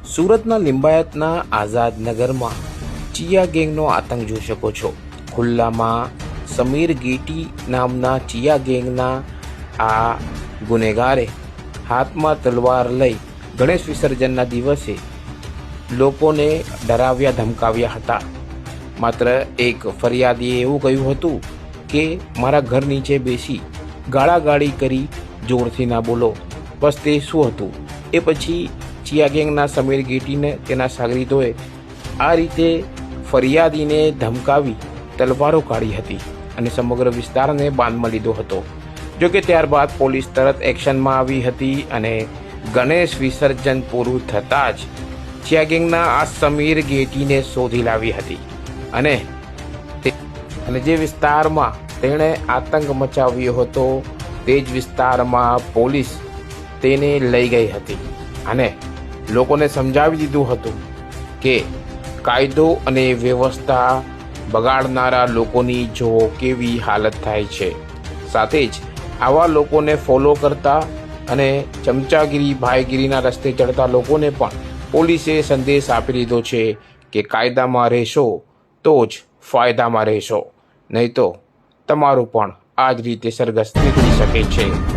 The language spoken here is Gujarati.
સુરતના લિંબાયતના આઝાદ નગરમાં ચિયા ગેંગનો આતંક જોઈ શકો છો। ખુલ્લામાં સમીર ગેટી નામના ચિયા ગેંગના આ ગુનેગારે હાથમાં તલવાર લઈ ગણેશ વિસર્જનના દિવસે લોકોને ડરાવ્યા ધમકાવ્યા હતા। માત્ર એક ફરિયાદીએ એવું કહ્યું હતું કે મારા ઘર નીચે બેસી ગાળાગાળી કરી જોરથી ના બોલો, બસ તે શું હતું। એ પછી ચિયા ગેંગના સમીર ગેટીને તેના સાગરીતોએ આ રીતે ફરિયાદીને ધમકાવી તલવારો કાઢી હતી અને સમગ્ર વિસ્તારને બાંધમાં લીધો હતો। જોકે ત્યારબાદ પોલીસ તરત એક્શનમાં આવી હતી અને ગણેશ વિસર્જન પૂરું થતાં જ ચિયા ગેંગના આ સમીર ગેટીને શોધી લાવી હતી અને જે વિસ્તારમાં તેણે આતંક મચાવ્યો હતો તે જ વિસ્તારમાં પોલીસ તેને લઈ ગઈ હતી અને લોકોને સમજાવી દીધું હતું કે કાયદો અને વ્યવસ્થા બગાડનારા લોકોની જો કેવી હાલત થાય છે। સાથે જ આવા લોકોને ફોલો કરતા અને ચમચાગીરી ભાઈગીરીના રસ્તે ચડતા લોકોને પણ પોલીસે સંદેશ આપી દીધો છે કે કાયદામાં રહેશો તો જ ફાયદામાં રહેશો, નહીં તો તમારું પણ આ જ રીતે સરઘસ નીકળી શકે છે।